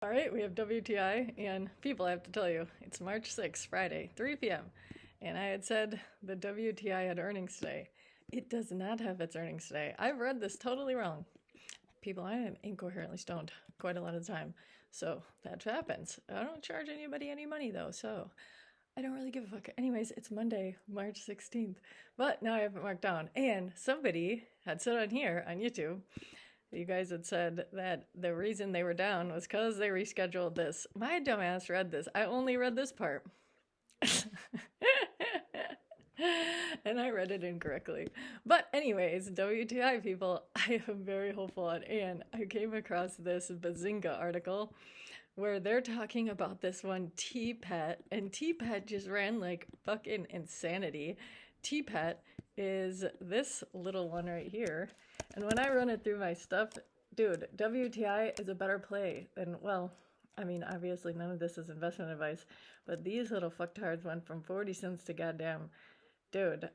All right, we have WTI, and people, I have to tell you, it's March 6th, Friday, 3 p.m. And I had said the WTI had earnings today. It does not have its earnings today. I've read this totally wrong. People, I am incoherently stoned quite a lot of the time. So that happens. I don't charge anybody any money, though, so I don't really give a fuck. Anyways, it's Monday, March 16th. But now I have it marked down. And somebody had said on here, on YouTube, you guys had said that the reason they were down was because they rescheduled this. My dumbass read this. I only read this part. And I read it incorrectly. But anyways, WTI people, I am very hopeful on. And I came across this Bazinga article where they're talking about this one TPET. And TPET just ran like fucking insanity. TPET is this little one right here. And when I run it through my stuff, dude, WTI is a better play than, well, I mean, obviously none of this is investment advice, but these little fucktards went from 40 cents to goddamn, dude.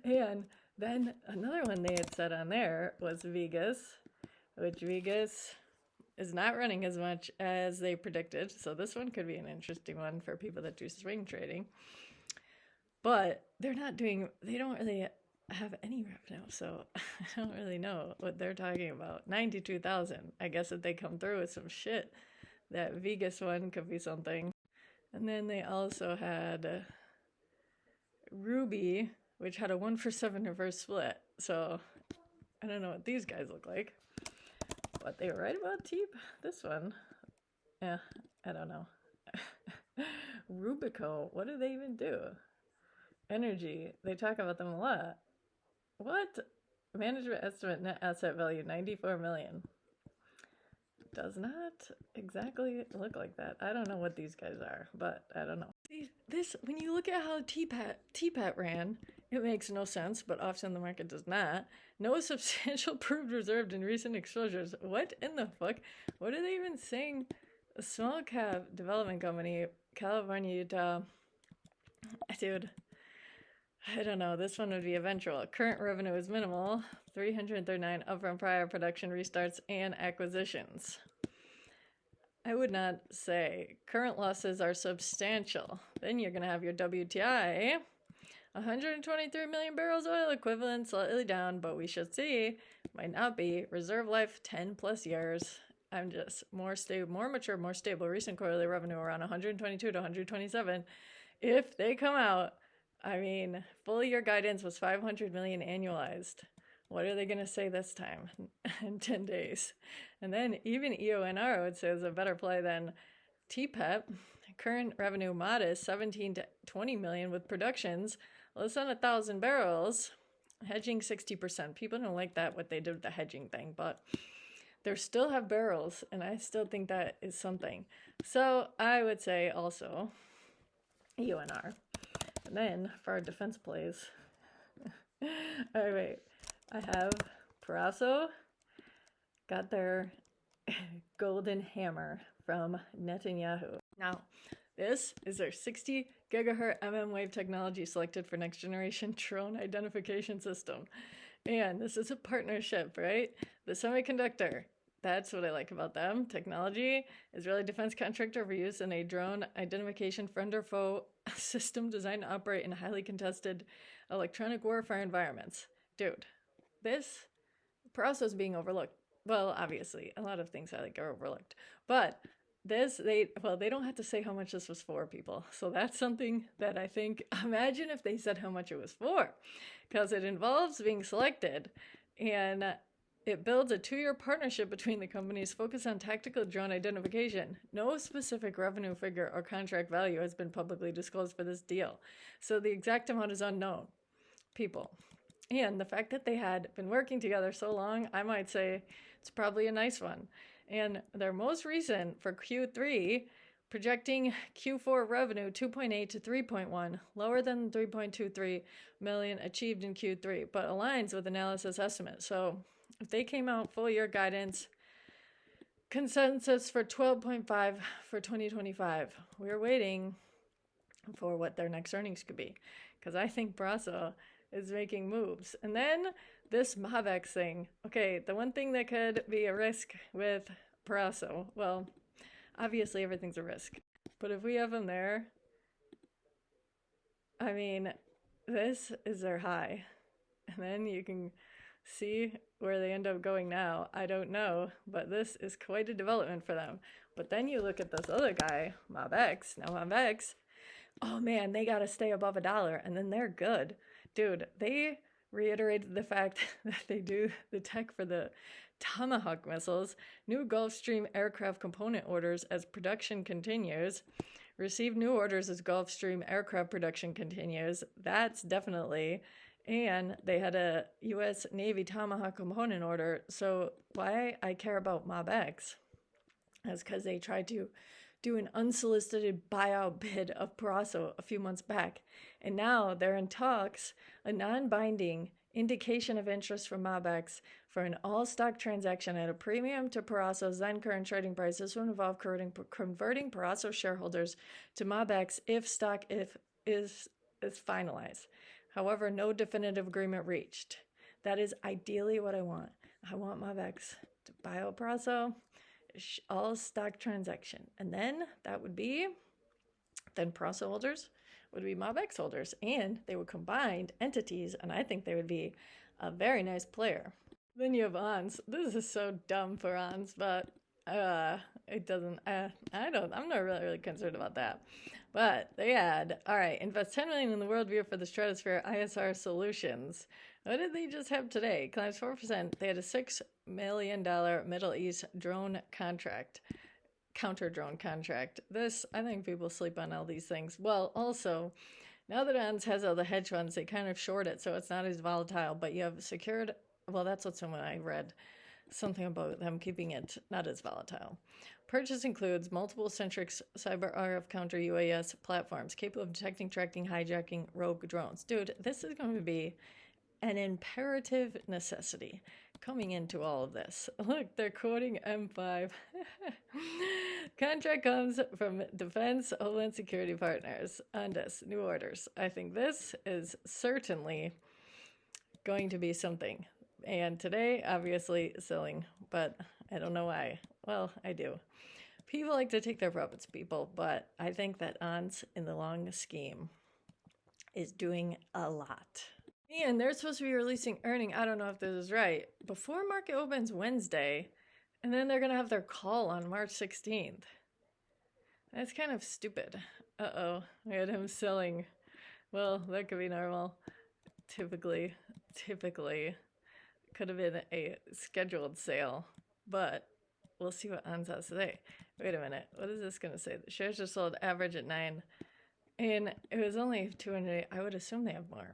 And then another one they had said on there was Vegas, which Vegas is not running as much as they predicted. So this one could be an interesting one for people that do swing trading. But they're not doing, they don't really have any revenue, so I don't really know what they're talking about. 92,000. I guess if they come through with some shit, that Vegas one could be something. And then they also had Ruby, which had a 1-for-7 reverse split. So I don't know what these guys look like, but they were right about Teep. This one, yeah, I don't know. Rubico, what do they even do? Energy, they talk about them a lot. What? Management estimate net asset value 94 million. Does not exactly look like that. I don't know what these guys are, but I don't know. This, when you look at how TPET ran, it makes no sense, but often the market does not. No substantial proved reserved in recent exposures. What in the fuck? What are they even saying? A small cap development company, California, Utah. Dude. I don't know. This one would be eventual. Current revenue is minimal. 339 up from prior production restarts and acquisitions. I would not say current losses are substantial. Then you're going to have your WTI. 123 million barrels oil equivalent, slightly down, but we should see. Might not be. Reserve life 10 plus years. I'm just more stable, more mature, more stable. Recent quarterly revenue around 122 to 127. If they come out, I mean, full year guidance was 500 million annualized. What are they going to say this time in 10 days? And then even eonr would say is a better play than TPET. Current revenue modest, 17 to 20 million with productions less than 1,000 barrels. Hedging 60%. People don't like that, what they did with the hedging thing, but they still have barrels, and I still think that is something. So I would say also eonr. And then for our defense plays, all right, wait. I have Peraso, got their golden hammer from Netanyahu. Now, this is their 60 gigahertz wave technology selected for next generation drone identification system. And this is a partnership, right? The semiconductor. That's what I like about them. Technology, Israeli defense contractor for use in a drone identification friend or foe system designed to operate in highly contested electronic warfare environments. Dude, this process is being overlooked. Well, obviously, a lot of things I think are overlooked. But this, they don't have to say how much this was for, people. So that's something that I think, imagine if they said how much it was for. Because it involves being selected. And it builds a 2-year partnership between the companies focused on tactical drone identification. No specific revenue figure or contract value has been publicly disclosed for this deal. So the exact amount is unknown, people. And the fact that they had been working together so long, I might say it's probably a nice one. And their most recent for Q3, projecting Q4 revenue 2.8 to 3.1, lower than 3.23 million achieved in Q3, but aligns with analysis estimates. So if they came out full year guidance, consensus for 12.5 for 2025. We're waiting for what their next earnings could be, because I think Brasso is making moves. And then this MAVEX thing. Okay, the one thing that could be a risk with Peraso. Well, obviously everything's a risk. But if we have them there, I mean, this is their high. And then you can see where they end up going now. I don't know, but this is quite a development for them. But then you look at this other guy, MobX. Now MobX, oh man, they got to stay above $1, and then they're good. Dude, they reiterated the fact that they do the tech for the Tomahawk missiles, new Gulfstream aircraft component orders as production continues, receive new orders as Gulfstream aircraft production continues. That's definitely. And they had a U.S. Navy Tomahawk component order. So why I care about MobX is because they tried to do an unsolicited buyout bid of Peraso a few months back. And now they're in talks, a non-binding indication of interest from MobX for an all-stock transaction at a premium to Peraso's then current trading price. This would involve converting Peraso shareholders to MobX if stock is finalized. However, no definitive agreement reached. That is ideally what I want. I want MobX to buy out Peraso, all-stock transaction. And then that would be, then Peraso holders would be MobX holders, and they would combine entities, and I think they would be a very nice player. Then you have ONS. This is so dumb for ONS, but it doesn't, I'm not really concerned about that. But they had, all right, invest $10 million in the worldview for the Stratosphere ISR solutions. What did they just have today? Climbs 4%. They had a $6 million Middle East drone contract. Counter drone contract. This, I think people sleep on all these things. Well, also, now that ONS has all the hedge funds, they kind of short it, so it's not as volatile, but you have secured, well, that's what someone I read, something about them keeping it not as volatile. Purchase includes multiple Centrix cyber RF counter UAS platforms capable of detecting, tracking, hijacking rogue drones. Dude, this is going to be an imperative necessity coming into all of this. Look, they're quoting M5. Contract comes from Defense Homeland Security Partners. Onds, new orders. I think this is certainly going to be something. And today, obviously, selling, but I don't know why. Well, I do. People like to take their profits, people, but I think that ONS, in the long scheme, is doing a lot. And they're supposed to be releasing earnings, I don't know if this is right, before market opens Wednesday, and then they're going to have their call on March 16th. That's kind of stupid. Uh-oh, we had him selling. Well, that could be normal. Typically. Could have been a scheduled sale, but we'll see what ONS has today. Wait a minute, what is this going to say? The shares are sold average at 9, and it was only 200. I would assume they have more.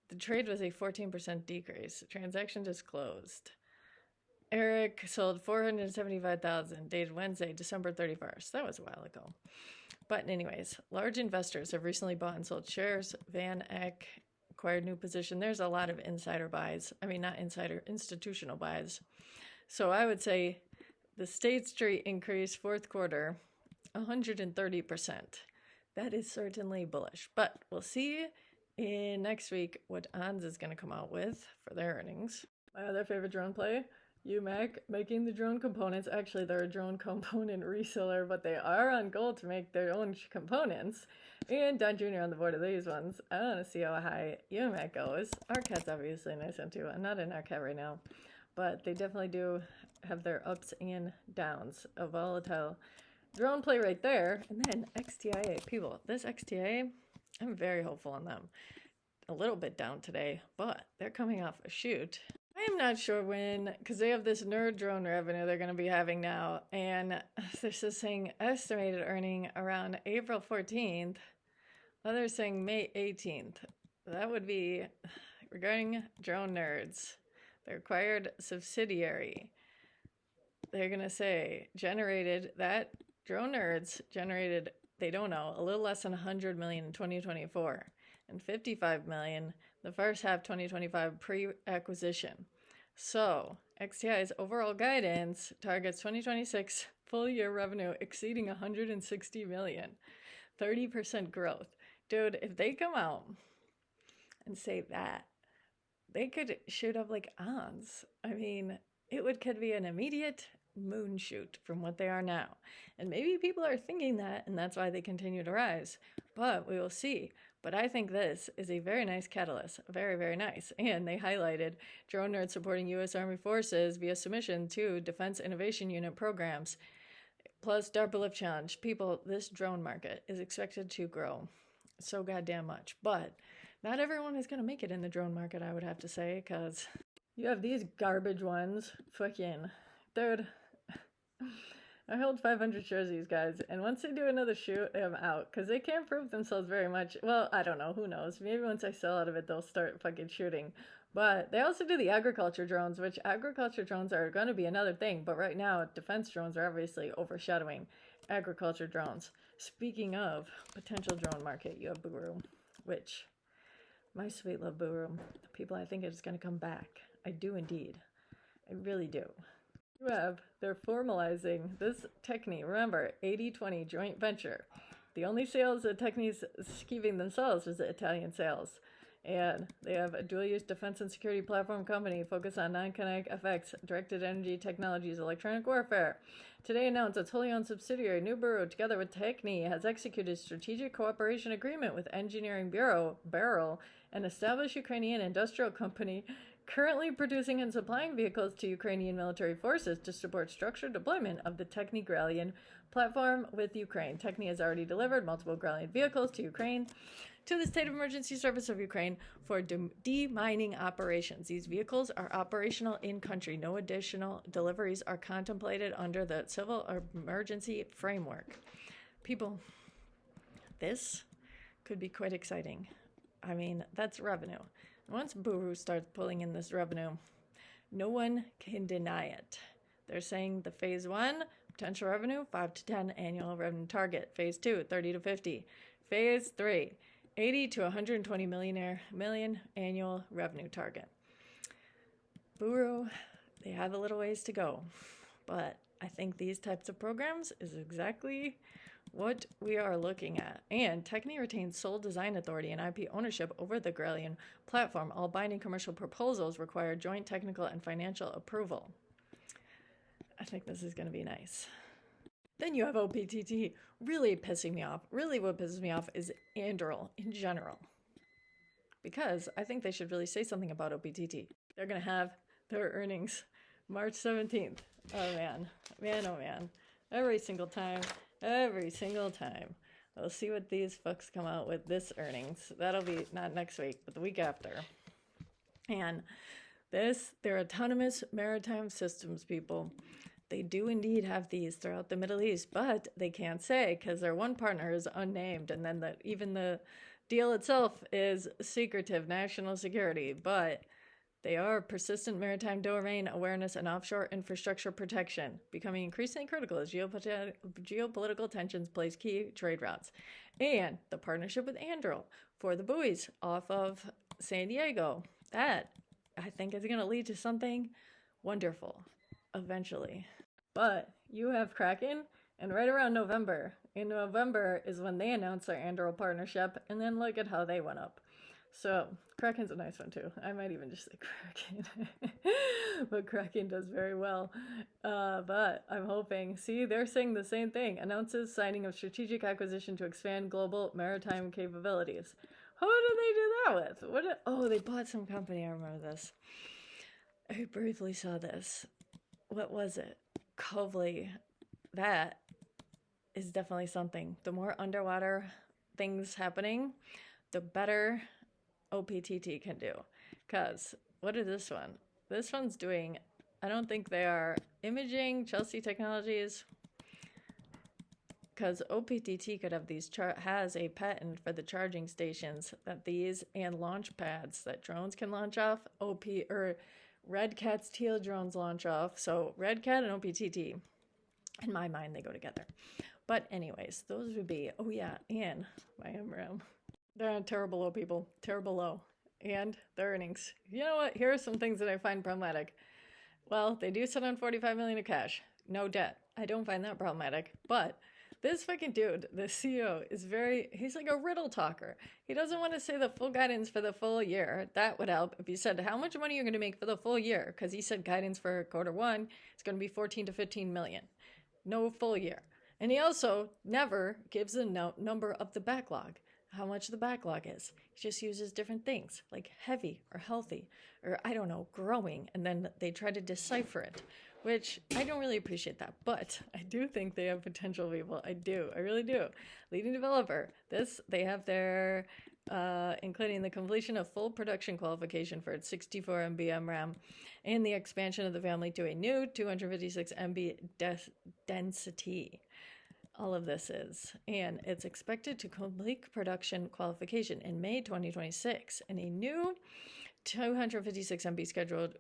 The trade was a 14% decrease. The transaction just closed. Eric sold 475,000, dated Wednesday, December 31st. That was a while ago. But anyways, large investors have recently bought and sold shares. Van Eck acquired new position. There's a lot of insider buys. I mean, not insider, institutional buys. So I would say the State Street increase fourth quarter, 130%. That is certainly bullish. But we'll see in next week what ONS is going to come out with for their earnings. My other favorite drone play, umac, making the drone components. Actually, they're a drone component reseller, but they are on goal to make their own components. And Don Jr. on the board of these ones. I want to see how high umac goes. Arcat's obviously a nice one too. I'm not in Arcat right now, but they definitely do have their ups and downs. A volatile drone play right there. And then XTIA. People, this XTIA, I'm very hopeful on them. A little bit down today, but they're coming off a shoot. I am not sure when, because they have this nerd drone revenue they're going to be having now, and this is saying estimated earning around April 14th. Others saying May 18th. That would be regarding drone nerds. The required subsidiary. They're going to say drone nerds generated, they don't know, a little less than 100 million in 2024 and 55 million the first half 2025 pre-acquisition. So XTI's overall guidance targets 2026 full year revenue exceeding 160 million, 30% growth. Dude, if they come out and say that, they could shoot up like ONS. I mean, could be an immediate moon shoot from what they are now. And maybe people are thinking that, and that's why they continue to rise. But we will see. But I think this is a very nice catalyst. Very, very nice. And they highlighted drone nerds supporting U.S. Army forces via submission to Defense Innovation Unit programs. Plus DARPA Lift Challenge. People, this drone market is expected to grow so goddamn much. But not everyone is going to make it in the drone market, I would have to say, because you have these garbage ones. Fucking, dude, I hold 500 shares of these guys, and once they do another shoot, I'm out, because they can't prove themselves very much. Well, I don't know, who knows? Maybe once I sell out of it, they'll start fucking shooting. But they also do the agriculture drones, which agriculture drones are going to be another thing, but right now, defense drones are obviously overshadowing agriculture drones. Speaking of potential drone market, you have buru, which, my sweet love buru, people, I think it's going to come back. I do indeed. I really do. They're formalizing this Techni, remember, 80-20 joint venture. The only sales that Techni's keeping themselves is the Italian sales. And they have a dual-use defense and security platform company focused on non-kinetic effects, directed energy technologies, electronic warfare. Today announced its wholly owned subsidiary, New Buru, together with Techni, has executed a strategic cooperation agreement with Engineering Bureau, Barrel, an established Ukrainian industrial company currently producing and supplying vehicles to Ukrainian military forces to support structured deployment of the Techni Gralian platform with Ukraine. Techni has already delivered multiple Gralian vehicles to Ukraine, to the State of Emergency Service of Ukraine for demining operations. These vehicles are operational in country. No additional deliveries are contemplated under the Civil Emergency Framework. People, this could be quite exciting. I mean, that's revenue. Once Buru starts pulling in this revenue, no one can deny it. They're saying the phase 1, potential revenue, 5 to 10 annual revenue target. Phase 2, 30 to 50. Phase 3, 80 to 120 million annual revenue target. Buru, they have a little ways to go. But I think these types of programs is exactly what we are looking at. And Techni retains sole design authority and IP ownership over the Gralian platform. All binding commercial proposals require joint technical and financial approval. I think this is going to be nice. Then you have optt really pissing me off. Really what pisses me off is Anduril in general. Because I think they should really say something about optt. They're going to have their earnings March 17th. Oh man. Man, oh man. Every single time. We'll see what these fucks come out with this earnings. That'll be not next week, but the week after. And they're autonomous maritime systems, people. They do indeed have these throughout the Middle East, but they can't say because their one partner is unnamed, and then even the deal itself is secretive, national security, but they are persistent maritime domain awareness and offshore infrastructure protection, becoming increasingly critical as geopolitical tensions place key trade routes. And the partnership with Anduril for the buoys off of San Diego. That, I think, is going to lead to something wonderful eventually. But you have Kraken, and right around November. In November is when they announced their Anduril partnership, and then look at how they went up. So, Kraken's a nice one too. I might even just say Kraken. But Kraken does very well. But I'm hoping, see, they're saying the same thing. Announces signing of strategic acquisition to expand global maritime capabilities. Who did they do that with? They bought some company. I remember this. I briefly saw this. What was it? Covely. That is definitely something. The more underwater things happening, the better optt can do. Because what is this one? This one's doing, I don't think they are imaging, Chelsea Technologies. Because optt could have these, has a patent for the charging stations that these and launch pads that drones can launch off. Red Cat's teal drones launch off. So Red Cat and optt, in my mind, they go together. But anyways, those would be, and my mram. They're on terrible low, people. Terrible low. And their earnings. You know what? Here are some things that I find problematic. Well, they do sit on $45 million of cash. No debt. I don't find that problematic. But This fucking dude, the CEO, he's like a riddle talker. He doesn't want to say the full guidance for the full year. That would help if he said how much money you're going to make for the full year, because he said guidance for quarter one is going to be 14 to 15 million. No full year. And he also never gives a number of the backlog, how much the backlog is. He just uses different things like heavy or healthy or, I don't know, growing. And then they try to decipher it, which I don't really appreciate that. But I do think they have potential, people. I do. I really do. Leading developer. They have their, including the completion of full production qualification for its 64 MB mram and the expansion of the family to a new 256 MB density. All of this is, and it's expected to complete production qualification in May 2026, and a new 256 MB scheduled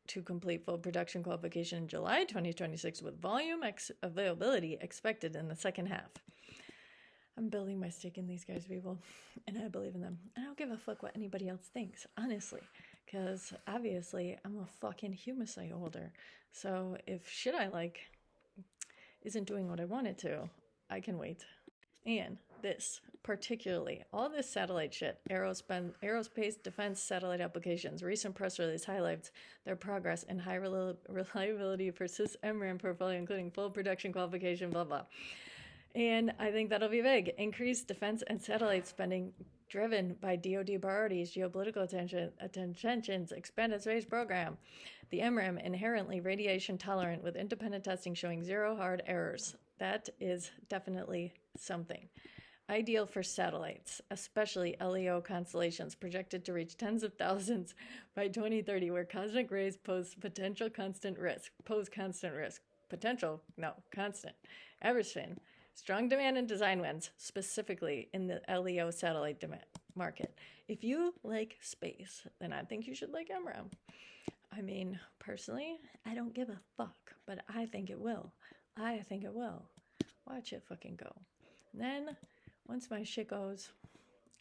to complete full production qualification in July 2026, with volume availability expected in the second half. I'm building my stake in these guys, people, and I believe in them. I don't give a fuck what anybody else thinks, honestly, because obviously I'm a fucking humusite holder. So if shit I like isn't doing what I want it to, I can wait. And this, particularly, all this satellite shit, aerospace defense satellite applications, recent press release highlights their progress in high reliability persist mram portfolio, including full production qualification, blah, blah. And I think that'll be big. Increased defense and satellite spending driven by DoD priorities, geopolitical tensions, expanded space program. The MRAM inherently radiation tolerant with independent testing showing zero hard errors. That is definitely something. Ideal for satellites, especially LEO constellations projected to reach tens of thousands by 2030, where cosmic rays pose constant risk. Potential? No, constant. Everspin. Strong demand and design wins, specifically in the LEO satellite market. If you like space, then I think you should like MRAM. I mean, personally, I don't give a fuck, but I think it will. Watch it fucking go. And then, once my shit goes,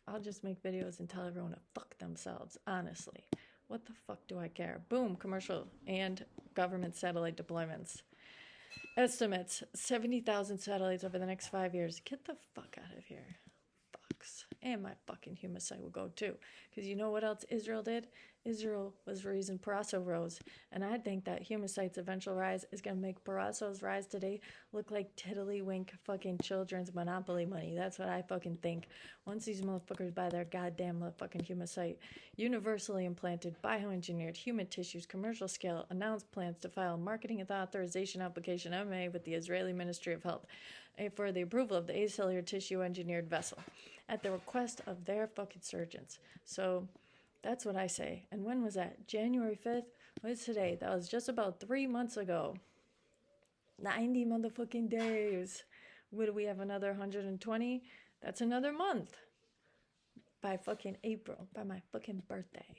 I'll just make videos and tell everyone to fuck themselves, honestly. What the fuck do I care? Boom, commercial and government satellite deployments. Estimates, 70,000 satellites over the next 5 years. Get the fuck out of here. Fucks. And my fucking humusite will go too. Because you know what else Israel did? Israel was the reason Paraso rose. And I think that humusite's eventual rise is going to make Paraso's rise today look like tiddlywink fucking children's monopoly money. That's what I fucking think. Once these motherfuckers buy their goddamn motherfucking humusite, universally implanted, bioengineered human tissues, commercial scale, announced plans to file marketing and authorization application MA with the Israeli Ministry of Health for the approval of the acellular tissue engineered vessel at the request of their fucking surgeons. So that's what I say. And when was that? January 5th? What is today? That was just about 3 months ago. 90 motherfucking days. Would we have another 120? That's another month. By fucking April. By my fucking birthday.